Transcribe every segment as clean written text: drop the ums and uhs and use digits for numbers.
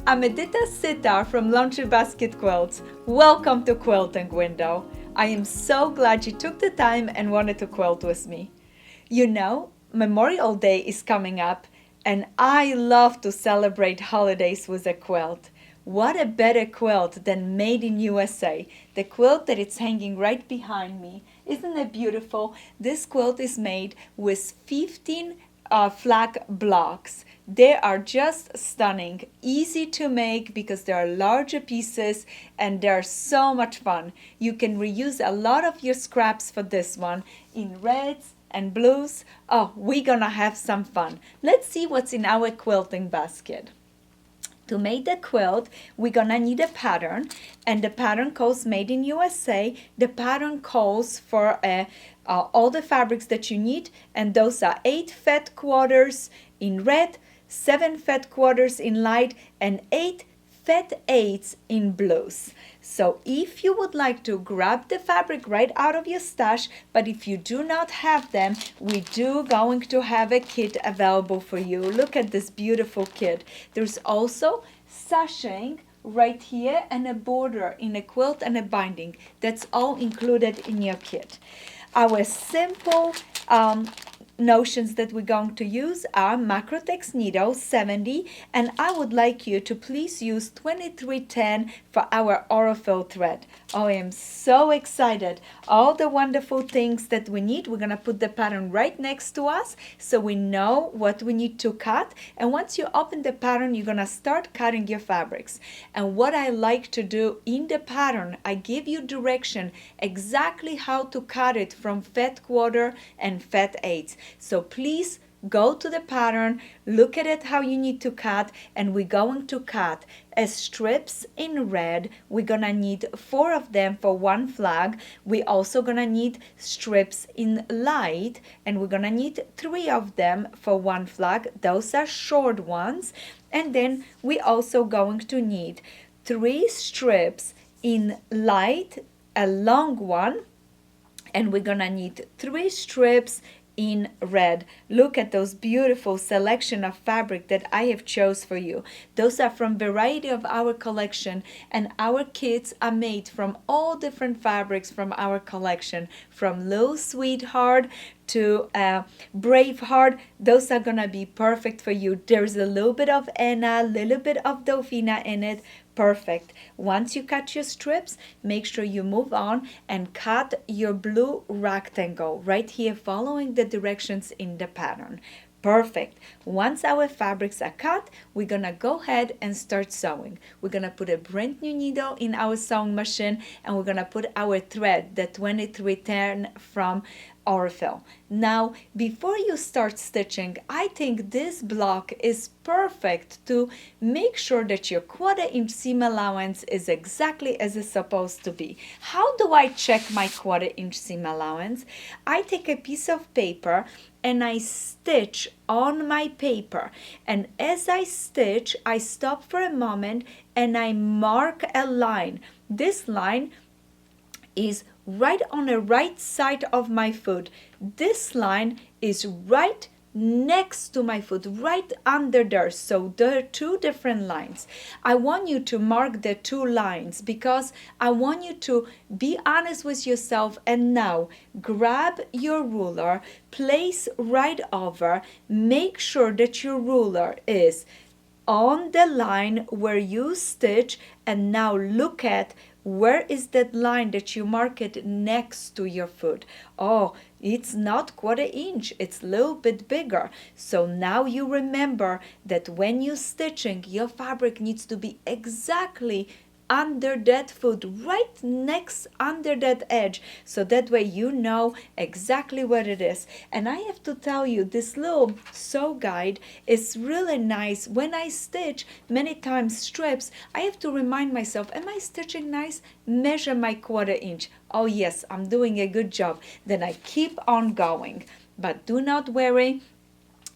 I'm Edyta Sitar from Laundry Basket Quilts. Welcome to Quilting Window. I am so glad you took the time and wanted to quilt with me. You know, Memorial Day is coming up, and I love to celebrate holidays with a quilt. What a better quilt than Made in USA, the quilt that is hanging right behind me. Isn't it beautiful? This quilt is made with 15 flag blocks. They are just stunning, easy to make because they are larger pieces and they're so much fun. You can reuse a lot of your scraps for this one in reds and blues. Oh, we're gonna have some fun. Let's see what's in our quilting basket. To make the quilt, we're gonna need a pattern, and the pattern calls Made in USA. The pattern calls for all the fabrics that you need, and those are 8 fat quarters in red, 7 fat quarters in light, and 8 fat eighths in blues. So if you would like to grab the fabric right out of your stash, but if you do not have them, we do going to have a kit available for you. Look at this beautiful kit. There's also sashing right here and a border in a quilt and a binding. That's all included in your kit. Our simple notions that we're going to use are Macrotex needle 70, and I would like you to please use 2310 for our Orofill thread. Oh, I am so excited. All the wonderful things that we need. We're gonna put the pattern right next to us so we know what we need to cut, and once you open the pattern, you're gonna start cutting your fabrics. And what I like to do in the pattern, I give you direction exactly how to cut it from fat quarter and fat eighths. So please go to the pattern, look at it how you need to cut, and we're going to cut as strips in red. We're gonna need 4 of them for 1 flag. We're also gonna need strips in light, and we're gonna need 3 of them for 1 flag. Those are short ones. And then we're also going to need 3 strips in light, a long one, and we're gonna need 3 strips in red. Look at those beautiful selection of fabric that I have chose for you. Those are from variety of our collection, and our kits are made from all different fabrics from our collection, from Little Sweetheart to Braveheart. Those are gonna be perfect for you. There's a little bit of Anna, a little bit of Delphina in it. Perfect. Once you cut your strips, make sure you move on and cut your blue rectangle right here, following the directions in the pattern. Perfect. Once our fabrics are cut, we're gonna go ahead and start sewing. We're gonna put a brand new needle in our sewing machine, and we're gonna put our thread, the 2310 from Orofill. Now, before you start stitching, I think this block is perfect to make sure that your 1/4" seam allowance is exactly as it's supposed to be. How do I check my 1/4" seam allowance? I take a piece of paper and I stitch on my paper, and as I stitch, I stop for a moment and I mark a line. This line is right on the right side of my foot. This line is right next to my foot, right under there. So there are 2 different lines. I want you to mark the 2 lines because I want you to be honest with yourself. And now grab your ruler, place right over, make sure that your ruler is on the line where you stitch, and now look at where is that line that you mark it next to your foot. Oh, it's not 1/4 inch, it's a little bit bigger. So now you remember that when you're stitching, your fabric needs to be exactly under that foot, right next under that edge, so that way you know exactly what it is. And I have to tell you, this little sew guide is really nice. When I stitch many times strips, I have to remind myself, am I stitching nice? Measure my 1/4 inch. Oh yes, I'm doing a good job. Then I keep on going. But do not worry,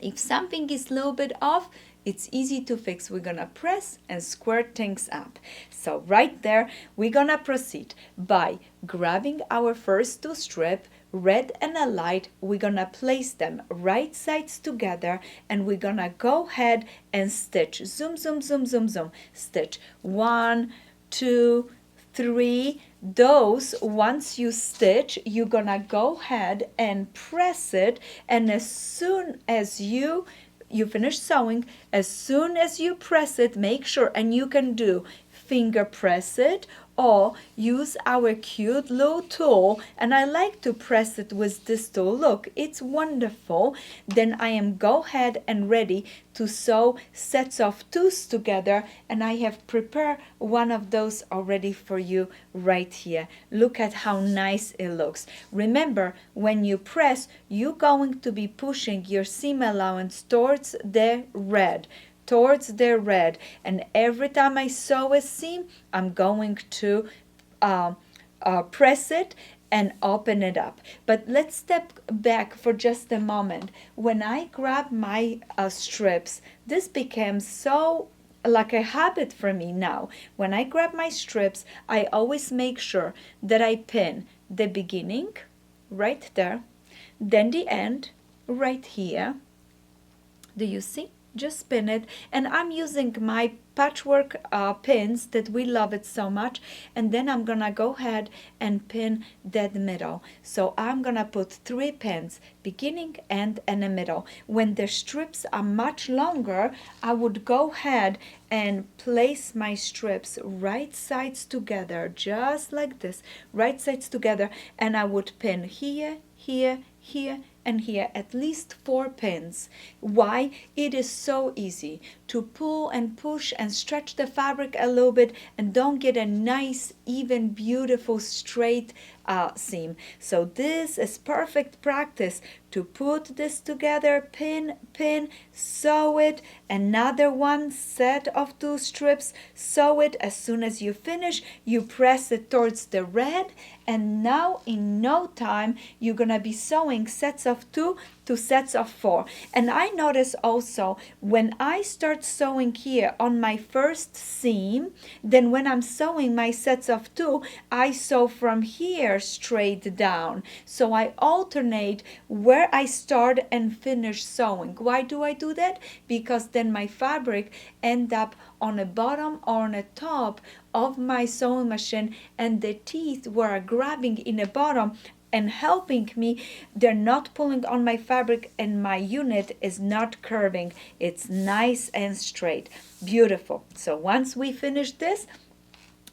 if something is a little bit off, it's easy to fix. We're gonna press and square things up. So right there, we're gonna proceed by grabbing our first 2 strips, red and a light, we're gonna place them right sides together, and we're gonna go ahead and stitch. Zoom, zoom, zoom, zoom, zoom. Stitch 1, 2, 3. Those, once you stitch, you're gonna go ahead and press it, and as soon as you finish sewing, as soon as you press it, make sure, and you can do finger press it or use our cute little tool, and I like to press it with this tool. Look, it's wonderful. Then I am go ahead and ready to sew sets of twos together, and I have prepared one of those already for you right here. Look at how nice it looks. Remember, when you press, you're going to be pushing your seam allowance towards the red, and every time I sew a seam, I'm going to press it and open it up. But let's step back for just a moment. When I grab my strips, this became so like a habit for me now. When I grab my strips, I always make sure that I pin the beginning right there, then the end right here. Do you see? Just spin it, and I'm using my patchwork pins that we love it so much, and then I'm gonna go ahead and pin that middle. So I'm gonna put 3 pins, beginning, end, and a middle. When the strips are much longer, I would go ahead and place my strips right sides together, just like this, right sides together, and I would pin here, here, here, and here, at least 4 pins. Why? It is so easy to pull and push and stretch the fabric a little bit and don't get a nice, even, beautiful, straight seam. So this is perfect practice to put this together, pin, pin, sew it, another one set of 2 strips, sew it. As soon as you finish, you press it towards the red, and now in no time you're gonna be sewing sets of 2 to sets of 4. And I notice also when I start sewing here on my first seam, then when I'm sewing my sets of 2, I sew from here straight down. So I alternate where I start and finish sewing. Why do I do that? Because then my fabric end up on the bottom or on the top of my sewing machine, and the teeth were grabbing in the bottom and helping me. They're not pulling on my fabric, and my unit is not curving. It's nice and straight. Beautiful. So once we finish this,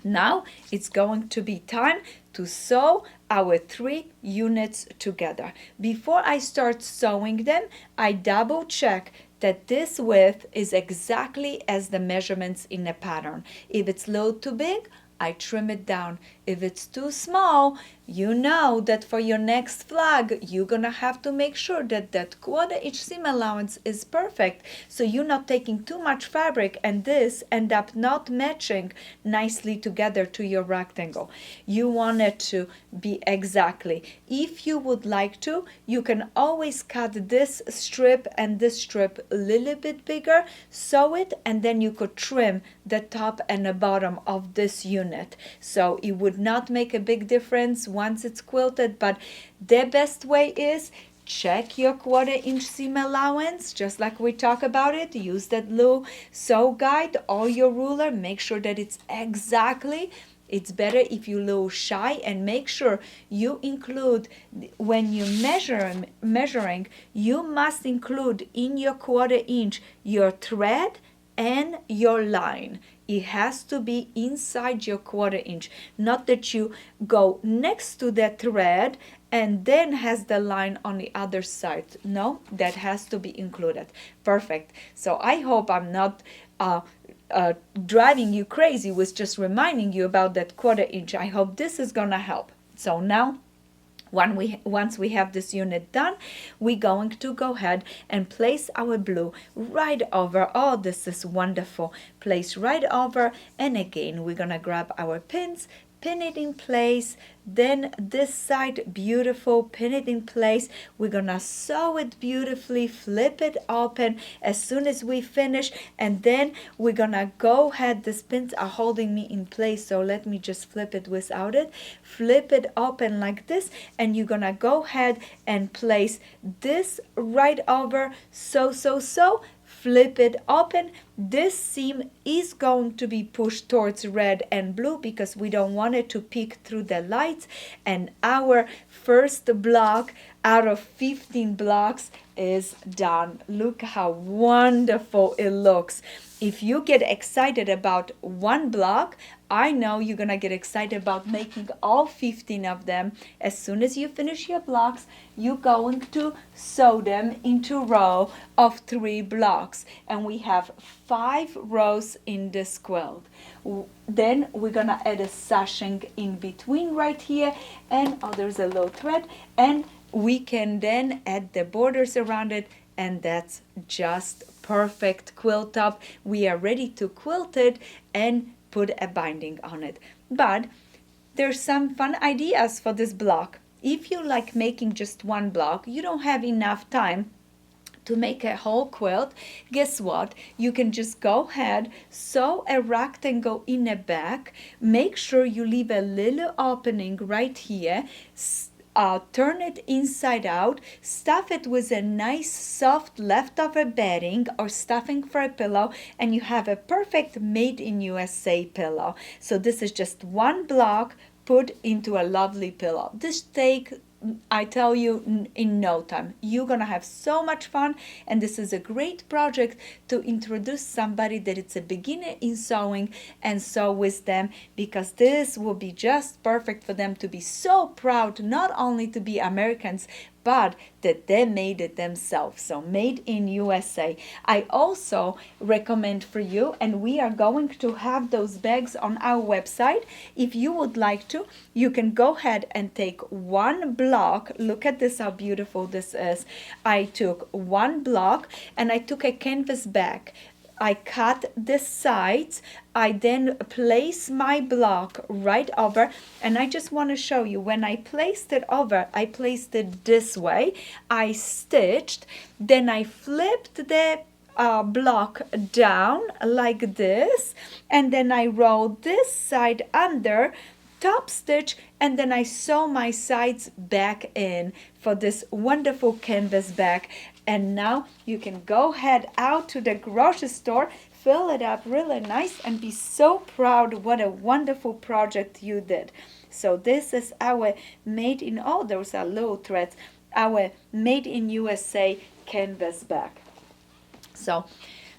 now it's going to be time to sew our 3 units together. Before I start sewing them, I double check that this width is exactly as the measurements in the pattern. If it's a little too big, I trim it down. If it's too small, you know that for your next flag, you're gonna have to make sure that that 1/4 inch seam allowance is perfect. So you're not taking too much fabric and this end up not matching nicely together to your rectangle. You want it to be exactly. If you would like to, you can always cut this strip and this strip a little bit bigger, sew it, and then you could trim the top and the bottom of this unit. So it would not make a big difference once it's quilted, but the best way is check your 1/4 inch seam allowance, just like we talk about it. Use that little sew guide or your ruler. Make sure that it's exactly. It's better if you're a little shy, and make sure you include, when you measuring, you must include in your 1/4 inch your thread and your line. It has to be inside your 1/4 inch, not that you go next to the thread and then has the line on the other side. No, that has to be included. Perfect. So I hope I'm not driving you crazy with just reminding you about that 1/4 inch. I hope this is gonna help. So now, once we have this unit done, we're going to go ahead and place our blue right over. Oh, this is wonderful. Place right over, and again we're gonna grab our pins, pin it in place. Then this side, beautiful, pin it in place. We're gonna sew it beautifully, flip it open as soon as we finish, and then we're gonna go ahead. The pins are holding me in place, so let me just flip it without it. Flip it open like this, and you're gonna go ahead and place this right over, so, flip it open. This seam is going to be pushed towards red and blue because we don't want it to peek through the lights. And our first block out of 15 blocks is done. Look how wonderful it looks. If you get excited about one block, I know you're gonna get excited about making all 15 of them. As soon as you finish your blocks, you're going to sew them into a row of 3 blocks. And we have 5 rows in this quilt. Then we're gonna add a sashing in between right here, and there's a little thread, and we can then add the borders around it, and that's just perfect quilt top. We are ready to quilt it and put a binding on it. But there's some fun ideas for this block. If you like making just one block, you don't have enough time to make a whole quilt, guess what? You can just go ahead, sew a rectangle in the back, make sure you leave a little opening right here, turn it inside out, stuff it with a nice soft leftover bedding or stuffing for a pillow, and you have a perfect made in USA pillow. So this is just one block put into a lovely pillow. This takes, I tell you, in no time. You're gonna have so much fun, and this is a great project to introduce somebody that it's a beginner in sewing and sew with them, because this will be just perfect for them to be so proud not only to be Americans, but that they made it themselves. So made in USA. I also recommend for you, and we are going to have those bags on our website. If you would like to, you can go ahead and take one block. Look at this, how beautiful this is. I took one block and I took a canvas bag. I cut the sides. I then place my block right over, and I just want to show you when I placed it over, I placed it this way. I stitched, then I flipped the block down like this, and then I rolled this side under, top stitch, and then I sew my sides back in for this wonderful canvas bag. And now you can go ahead out to the grocery store, fill it up really nice, and be so proud what a wonderful project you did. So this is our made in, oh, those are little threads, our made in USA canvas bag. So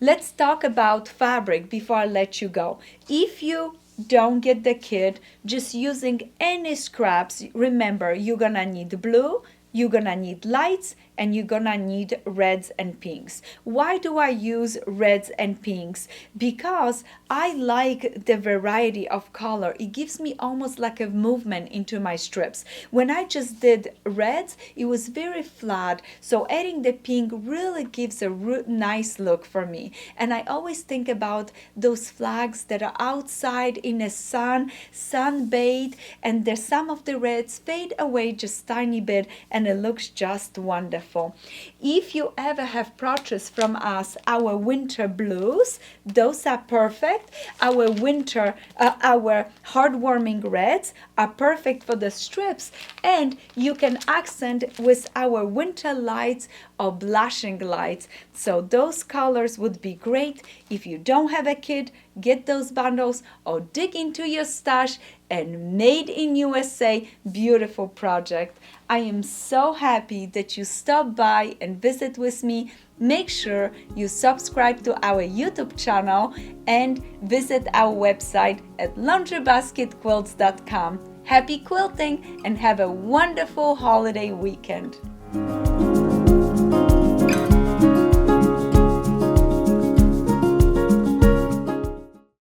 let's talk about fabric before I let you go. If you don't get the kit, just using any scraps, remember you're gonna need blue, you're gonna need lights, and you're gonna need reds and pinks. Why do I use reds and pinks? Because I like the variety of color. It gives me almost like a movement into my strips. When I just did reds, it was very flat, so adding the pink really gives a nice look for me. And I always think about those flags that are outside in the sun, sunbathed, and there's some of the reds fade away just tiny bit, and it looks just wonderful. If you ever have purchased from us our winter blues, those are perfect. Our winter, our heartwarming reds are perfect for the strips, and you can accent with our winter lights or blushing lights. So those colors would be great. If you don't have a kit, get those bundles or dig into your stash, and made in USA, beautiful project. I am so happy that you stopped by and visit with me. Make sure you subscribe to our YouTube channel and visit our website at laundrybasketquilts.com. Happy quilting and have a wonderful holiday weekend.